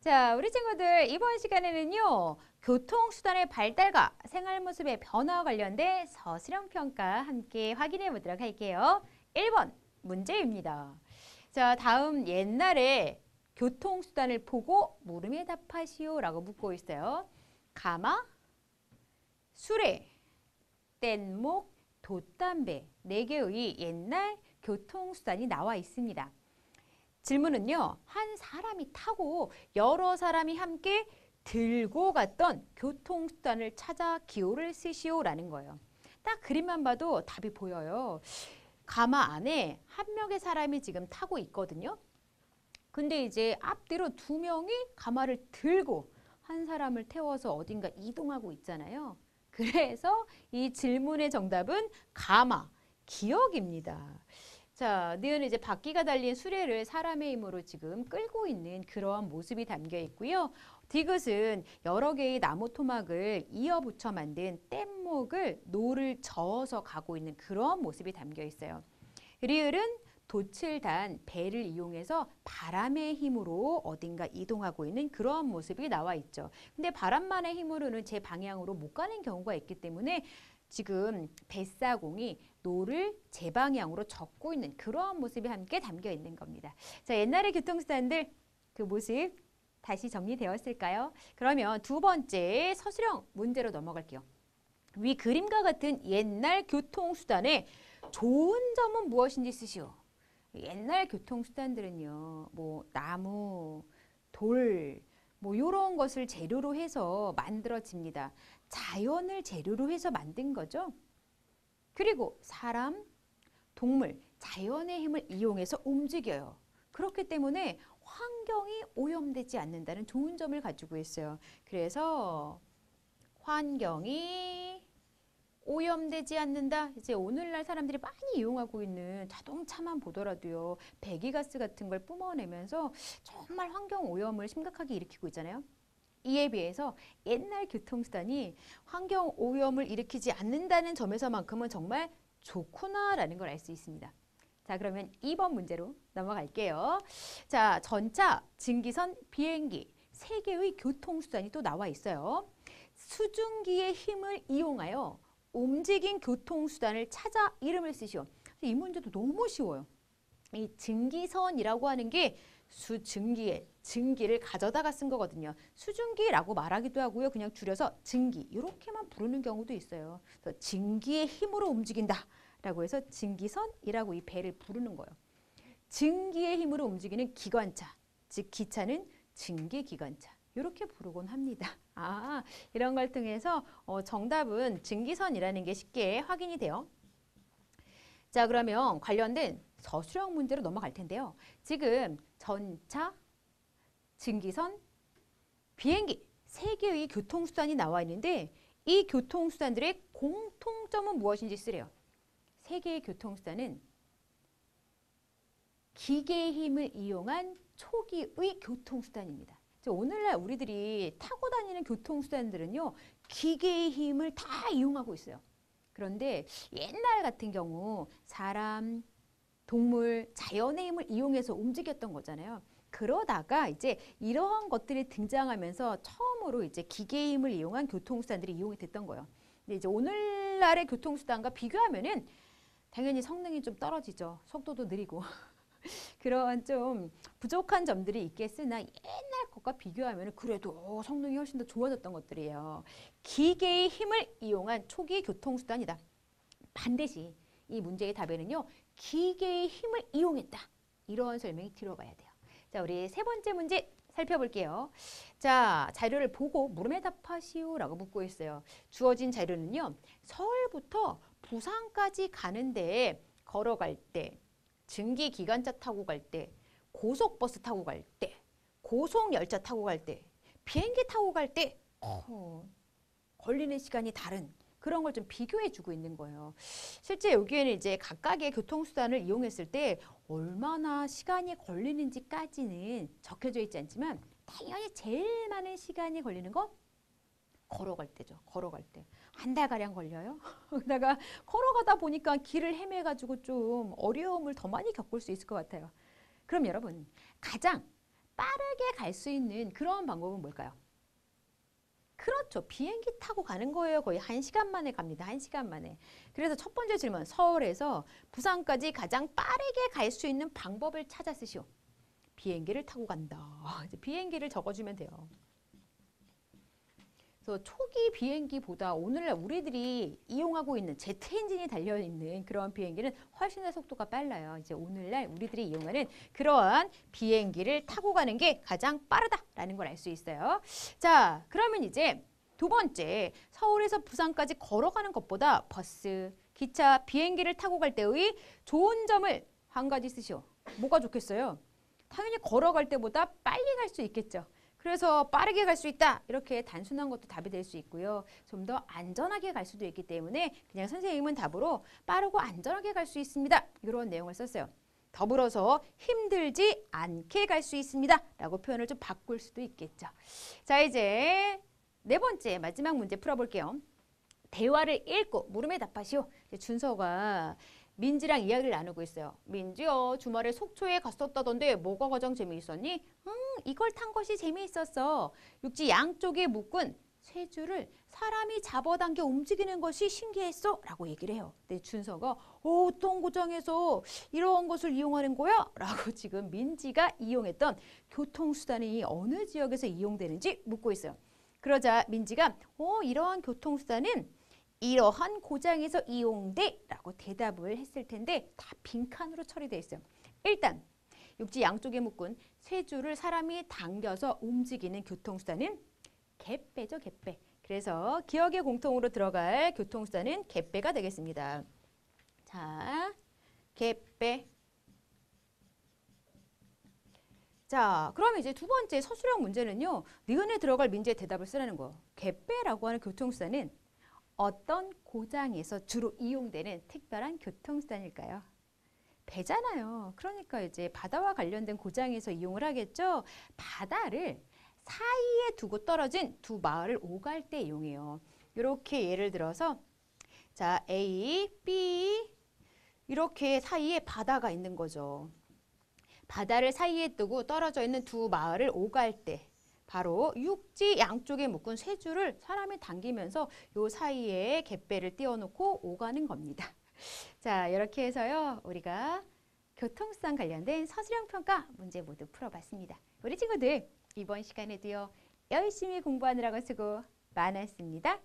자, 우리 친구들 이번 시간에는요. 교통수단의 발달과 생활 모습의 변화와 관련된 서술형 평가 함께 확인해 보도록 할게요. 1번 문제입니다. 자, 다음 옛날에 교통수단을 보고 물음에 답하시오 라고 묻고 있어요. 가마, 수레, 뗏목, 돛담배 4개의 옛날 교통수단이 나와 있습니다. 질문은요. 한 사람이 타고 여러 사람이 함께 들고 갔던 교통수단을 찾아 기호를 쓰시오라는 거예요. 딱 그림만 봐도 답이 보여요. 가마 안에 한 명의 사람이 지금 타고 있거든요. 근데 이제 앞뒤로 2명이 가마를 들고 한 사람을 태워서 어딘가 이동하고 있잖아요. 그래서 이 질문의 정답은 가마, 기역입니다. 자, 니은 이제 바퀴가 달린 수레를 사람의 힘으로 지금 끌고 있는 그러한 모습이 담겨 있고요. 디귿은 여러 개의 나무 토막을 이어붙여 만든 뗏목을 노를 저어서 가고 있는 그러한 모습이 담겨 있어요. 리을은 돛을 단 배를 이용해서 바람의 힘으로 어딘가 이동하고 있는 그러한 모습이 나와 있죠. 근데 바람만의 힘으로는 제 방향으로 못 가는 경우가 있기 때문에 지금 뱃사공이 노를 제 방향으로 젓고 있는 그러한 모습이 함께 담겨 있는 겁니다. 자, 옛날의 교통수단들 그 모습 다시 정리되었을까요? 그러면 두 번째 서술형 문제로 넘어갈게요. 위 그림과 같은 옛날 교통수단의 좋은 점은 무엇인지 쓰시오. 옛날 교통수단들은요, 뭐 나무, 돌, 뭐 이런 것을 재료로 해서 만들어집니다. 자연을 재료로 해서 만든 거죠. 그리고 사람, 동물, 자연의 힘을 이용해서 움직여요. 그렇기 때문에 환경이 오염되지 않는다는 좋은 점을 가지고 있어요. 그래서 환경이 오염되지 않는다. 이제 오늘날 사람들이 많이 이용하고 있는 자동차만 보더라도요. 배기가스 같은 걸 뿜어내면서 정말 환경 오염을 심각하게 일으키고 있잖아요. 이에 비해서 옛날 교통수단이 환경 오염을 일으키지 않는다는 점에서만큼은 정말 좋구나라는 걸 알 수 있습니다. 자, 그러면 2번 문제로 넘어갈게요. 자, 전차, 증기선, 비행기 3개의 교통수단이 또 나와 있어요. 수증기의 힘을 이용하여 움직인 교통수단을 찾아 이름을 쓰시오. 이 문제도 너무 쉬워요. 이 증기선이라고 하는 게 수증기의 증기를 가져다가 쓴 거거든요. 수증기라고 말하기도 하고요. 그냥 줄여서 증기 이렇게만 부르는 경우도 있어요. 그래서 증기의 힘으로 움직인다 라고 해서 증기선이라고 이 배를 부르는 거예요. 증기의 힘으로 움직이는 기관차, 즉 기차는 증기기관차 이렇게 부르곤 합니다. 아, 이런 걸 통해서 정답은 증기선이라는 게 쉽게 확인이 돼요. 자, 그러면 관련된 서술형 문제로 넘어갈 텐데요. 지금 전차, 증기선, 비행기 3개의 교통수단이 나와 있는데 이 교통수단들의 공통점은 무엇인지 쓰래요. 3개의 교통수단은 기계의 힘을 이용한 초기의 교통수단입니다. 오늘날 우리들이 타고 다니는 교통수단들은요. 기계의 힘을 다 이용하고 있어요. 그런데 옛날 같은 경우 사람, 동물, 자연의 힘을 이용해서 움직였던 거잖아요. 그러다가 이제 이러한 것들이 등장하면서 처음으로 이제 기계의 힘을 이용한 교통수단들이 이용이 됐던 거예요. 근데 이제 오늘날의 교통수단과 비교하면은 당연히 성능이 좀 떨어지죠. 속도도 느리고. 그런 좀 부족한 점들이 있겠으나 옛날 것과 비교하면 그래도 성능이 훨씬 더 좋아졌던 것들이에요. 기계의 힘을 이용한 초기 교통수단이다. 반드시 이 문제의 답에는요. 기계의 힘을 이용했다. 이런 설명이 들어가야 돼요. 자, 우리 세 번째 문제 살펴볼게요. 자, 자료를 보고 물음에 답하시오 라고 묻고 있어요. 주어진 자료는요. 서울부터 부산까지 가는데 걸어갈 때, 증기기관차 타고 갈 때, 고속버스 타고 갈 때, 고속열차 타고 갈 때, 비행기 타고 갈 때 걸리는 시간이 다른 그런 걸 좀 비교해 주고 있는 거예요. 실제 여기에는 이제 각각의 교통수단을 이용했을 때 얼마나 시간이 걸리는지까지는 적혀져 있지 않지만 당연히 제일 많은 시간이 걸리는 건 걸어갈 때죠. 걸어갈 때. 한 달가량 걸려요. 그러다가 걸어가다 보니까 길을 헤매가지고 좀 어려움을 더 많이 겪을 수 있을 것 같아요. 그럼 여러분, 가장 빠르게 갈 수 있는 그런 방법은 뭘까요? 그렇죠. 비행기 타고 가는 거예요. 거의 1시간 만에 갑니다. 1시간 만에. 그래서 첫 번째 질문, 서울에서 부산까지 가장 빠르게 갈 수 있는 방법을 찾아 쓰시오. 비행기를 타고 간다. 이제 비행기를 적어주면 돼요. 그래서 초기 비행기보다 오늘날 우리들이 이용하고 있는 제트 엔진이 달려있는 그런 비행기는 훨씬 더 속도가 빨라요. 이제 오늘날 우리들이 이용하는 그러한 비행기를 타고 가는 게 가장 빠르다라는 걸 알 수 있어요. 자, 그러면 이제 두 번째, 서울에서 부산까지 걸어가는 것보다 버스, 기차, 비행기를 타고 갈 때의 좋은 점을 한 가지 쓰시오. 뭐가 좋겠어요? 당연히 걸어갈 때보다 빨리 갈 수 있겠죠. 그래서 빠르게 갈 수 있다. 이렇게 단순한 것도 답이 될 수 있고요. 좀 더 안전하게 갈 수도 있기 때문에 그냥 선생님은 답으로 빠르고 안전하게 갈 수 있습니다. 이런 내용을 썼어요. 더불어서 힘들지 않게 갈 수 있습니다. 라고 표현을 좀 바꿀 수도 있겠죠. 자, 이제 네 번째 마지막 문제 풀어볼게요. 대화를 읽고 물음에 답하시오. 준서가 민지랑 이야기를 나누고 있어요. 민지요, 주말에 속초에 갔었다던데 뭐가 가장 재미있었니? 이걸 탄 것이 재미있었어. 육지 양쪽에 묶은 세 줄을 사람이 잡아당겨 움직이는 것이 신기했어. 라고 얘기를 해요. 근데 준서가 어떤 고장에서 이런 것을 이용하는 거야? 라고 지금 민지가 이용했던 교통수단이 어느 지역에서 이용되는지 묻고 있어요. 그러자 민지가 이러한 교통수단은 이러한 고장에서 이용돼 라고 대답을 했을 텐데 다 빈칸으로 처리되어 있어요. 일단 육지 양쪽에 묶은 세 줄을 사람이 당겨서 움직이는 교통수단은 갯배죠, 갯배. 그래서 기억의 공통으로 들어갈 교통수단은 갯배가 되겠습니다. 자, 갯배. 자, 그럼 이제 두 번째 서술형 문제는요. 니은에 들어갈 민지의 대답을 쓰라는 거. 갯배라고 하는 교통수단은 어떤 고장에서 주로 이용되는 특별한 교통수단일까요? 배잖아요. 그러니까 이제 바다와 관련된 고장에서 이용을 하겠죠. 바다를 사이에 두고 떨어진 두 마을을 오갈 때 이용해요. 이렇게 예를 들어서 자, A, B 이렇게 사이에 바다가 있는 거죠. 바다를 사이에 두고 떨어져 있는 두 마을을 오갈 때 바로 육지 양쪽에 묶은 세 줄을 사람이 당기면서 요 사이에 갯배를 띄워놓고 오가는 겁니다. 자, 이렇게 해서요. 우리가 교통수단 관련된 서술형 평가 문제 모두 풀어봤습니다. 우리 친구들 이번 시간에도요. 열심히 공부하느라고 수고 많았습니다.